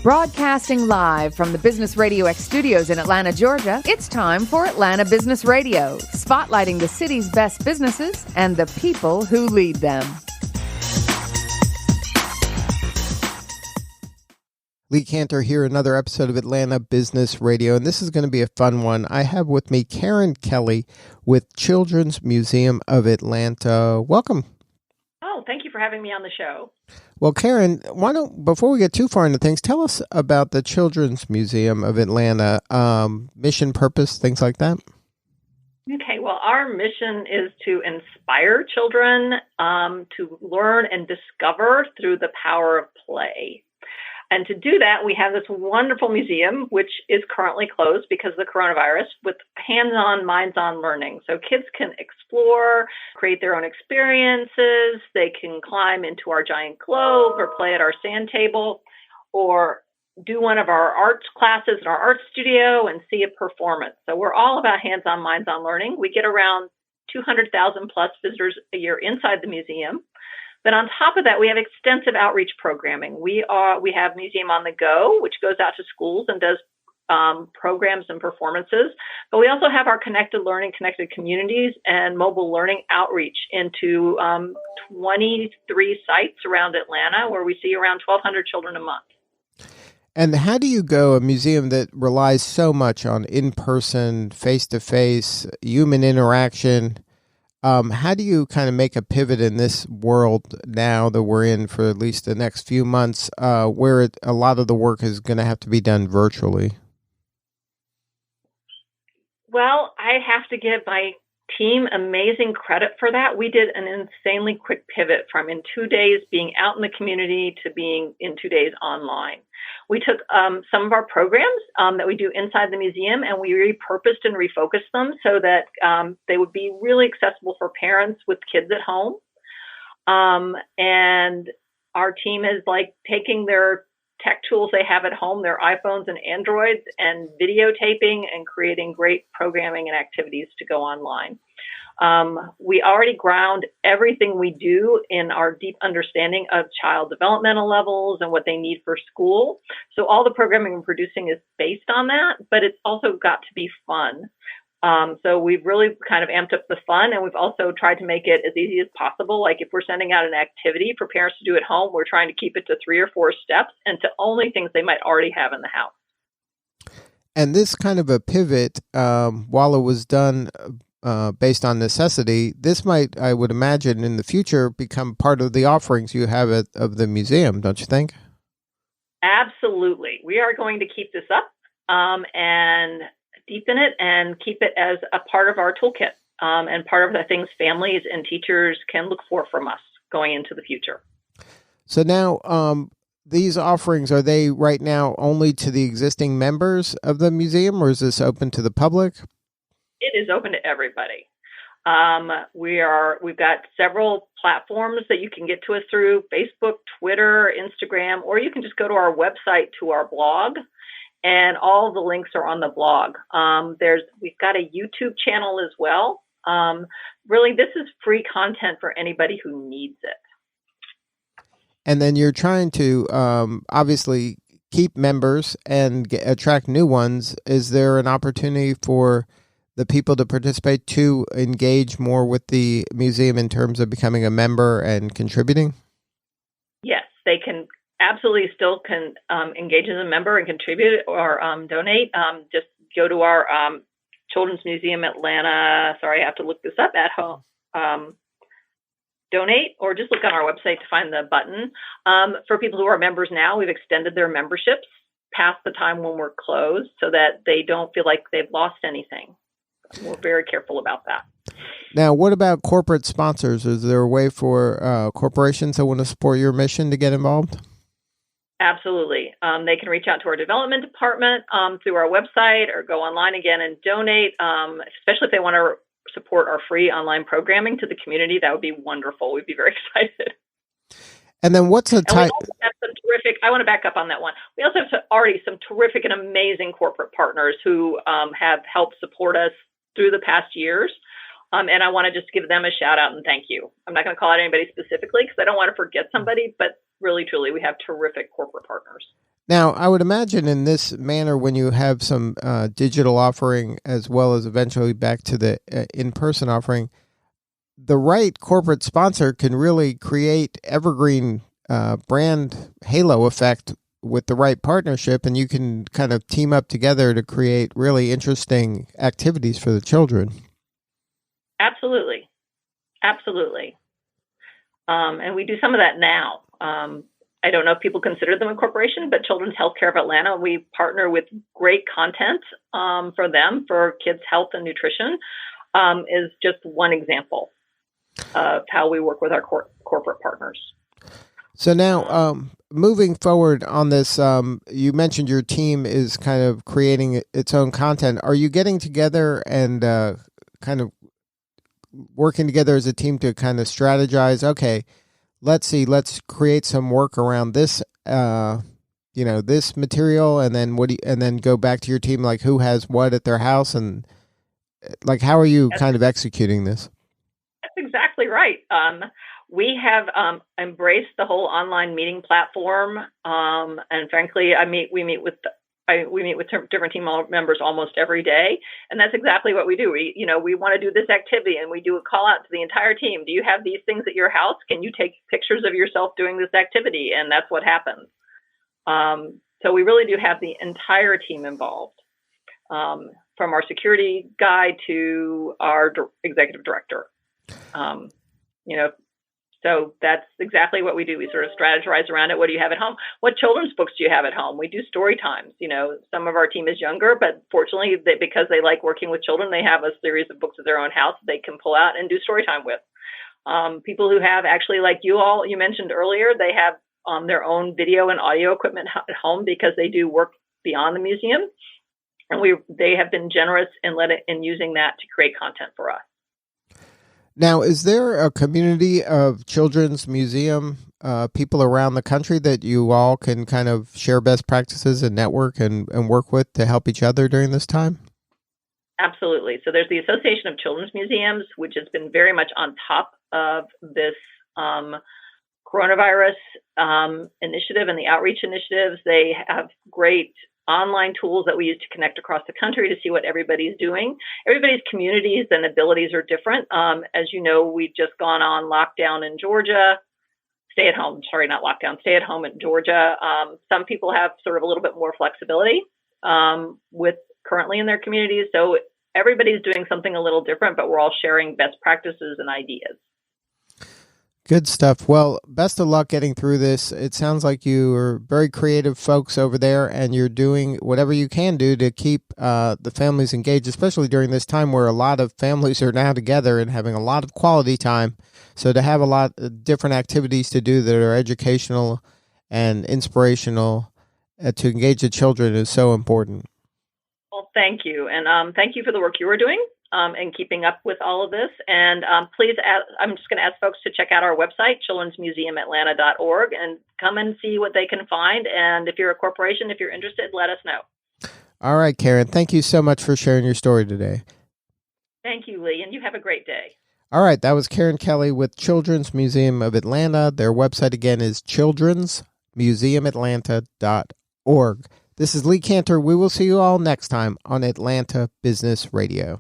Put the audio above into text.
Broadcasting live from the Business RadioX studios in Atlanta, Georgia, it's time for Atlanta Business Radio, spotlighting the city's best businesses and the people who lead them. Lee Cantor here, another episode of Atlanta Business Radio, and this is going to be a fun one. I have with me Karen Kelly with Children's Museum of Atlanta. Welcome. Oh, thank you for having me on the show. Well, Karen, before we get too far into things, tell us about the Children's Museum of Atlanta, mission, purpose, things like that. Okay, well, our mission is to inspire children to learn and discover through the power of play. And to do that, we have this wonderful museum, which is currently closed because of the coronavirus, with hands-on, minds-on learning. So kids can explore, create their own experiences. They can climb into our giant globe or play at our sand table or do one of our arts classes in our art studio and see a performance. So we're all about hands-on, minds-on learning. We get around 200,000 plus visitors a year inside the museum. But on top of that, we have extensive outreach programming. We have Museum on the Go, which goes out to schools and does programs and performances. But we also have our connected learning, connected communities, and mobile learning outreach into 23 sites around Atlanta, where we see around 1,200 children a month. And how do you go, a museum that relies so much on in-person, face-to-face, human interaction? How do you kind of make a pivot in this world now that we're in for at least the next few months, where a lot of the work is going to have to be done virtually? Well, I have to give my team amazing credit for that. We did an insanely quick pivot from in 2 days being out in the community to being in 2 days online. We took some of our programs that we do inside the museum and we repurposed and refocused them so that they would be really accessible for parents with kids at home. And our team is like taking their tech tools they have at home, their iPhones and Androids, and videotaping and creating great programming and activities to go online. We already ground everything we do in our deep understanding of child developmental levels and what they need for school. So all the programming we're producing is based on that, but it's also got to be fun. So we've really kind of amped up the fun, and we've also tried to make it as easy as possible. Like if we're sending out an activity for parents to do at home, we're trying to keep it to 3 or 4 steps and to only things they might already have in the house. And this kind of a pivot, while it was done based on necessity, this might, I would imagine, in the future become part of the offerings you have of the museum, don't you think? Absolutely. We are going to keep this up and deepen it and keep it as a part of our toolkit and part of the things families and teachers can look for from us going into the future. So now, these offerings, are they right now only to the existing members of the museum, or is this open to the public? It is open to everybody. We've got several platforms that you can get to us through: Facebook, Twitter, Instagram, or you can just go to our website to our blog, and all the links are on the blog. We've got a YouTube channel as well. Really, this is free content for anybody who needs it. And then you're trying to obviously keep members and attract new ones. Is there an opportunity for the people to participate to engage more with the museum in terms of becoming a member and contributing? Yes, they can absolutely still can engage as a member and contribute or donate. Just go to our Children's Museum Atlanta. Sorry, I have to look this up at home. Donate, or just look on our website to find the button. For people who are members now, we've extended their memberships past the time when we're closed so that they don't feel like they've lost anything. We're very careful about that. Now, what about corporate sponsors? Is there a way for corporations that want to support your mission to get involved? Absolutely. They can reach out to our development department through our website or go online again and donate, especially if they want to support our free online programming to the community. That would be wonderful. We'd be very excited. And then what's a type? I want to back up on that one. We also have already some terrific and amazing corporate partners who have helped support us through the past years. And I want to just give them a shout out and thank you. I'm not going to call out anybody specifically because I don't want to forget somebody, but really, truly, we have terrific corporate partners. Now, I would imagine in this manner, when you have some digital offering as well as eventually back to the in-person offering, the right corporate sponsor can really create evergreen brand halo effect with the right partnership, and you can kind of team up together to create really interesting activities for the children. Absolutely. Absolutely. And we do some of that now. I don't know if people consider them a corporation, but Children's Healthcare of Atlanta, we partner with great content for them, for kids' health and nutrition, is just one example of how we work with our corporate partners. So now, moving forward on this, you mentioned your team is kind of creating its own content. Are you getting together and kind of working together as a team to kind of strategize? Okay, let's create some work around this, this material, and then and then go back to your team, like who has what at their house, and like how are you kind of executing this? That's exactly right. We have embraced the whole online meeting platform, and frankly, we meet with different team members almost every day, and that's exactly what we do. We want to do this activity, and we do a call out to the entire team. Do you have these things at your house? Can you take pictures of yourself doing this activity? And that's what happens. So we really do have the entire team involved, from our security guy to our executive director. So that's exactly what we do. We sort of strategize around it. What do you have at home? What children's books do you have at home? We do story times. Some of our team is younger, but fortunately, because they like working with children, they have a series of books at their own house they can pull out and do story time with. People who have actually, like you mentioned earlier, they have their own video and audio equipment at home because they do work beyond the museum. And they have been generous in using that to create content for us. Now, is there a community of children's museum people around the country that you all can kind of share best practices and network and work with to help each other during this time? Absolutely. So there's the Association of Children's Museums, which has been very much on top of this coronavirus initiative and the outreach initiatives. They have great online tools that we use to connect across the country to see what everybody's doing. Everybody's communities and abilities are different. As you know, we've just gone on lockdown in Georgia. Stay at home in Georgia. Some people have sort of a little bit more flexibility with currently in their communities. So everybody's doing something a little different, but we're all sharing best practices and ideas. Good stuff. Well, best of luck getting through this. It sounds like you are very creative folks over there, and you're doing whatever you can do to keep the families engaged, especially during this time where a lot of families are now together and having a lot of quality time. So to have a lot of different activities to do that are educational and inspirational to engage the children is so important. Well, thank you. And thank you for the work you are doing. And keeping up with all of this. And please, I'm just going to ask folks to check out our website, childrensmuseumatlanta.org, and come and see what they can find. And if you're a corporation, if you're interested, let us know. All right, Karen, thank you so much for sharing your story today. Thank you, Lee, and you have a great day. All right, that was Karen Kelly with Children's Museum of Atlanta. Their website again is childrensmuseumatlanta.org. This is Lee Cantor. We will see you all next time on Atlanta Business Radio.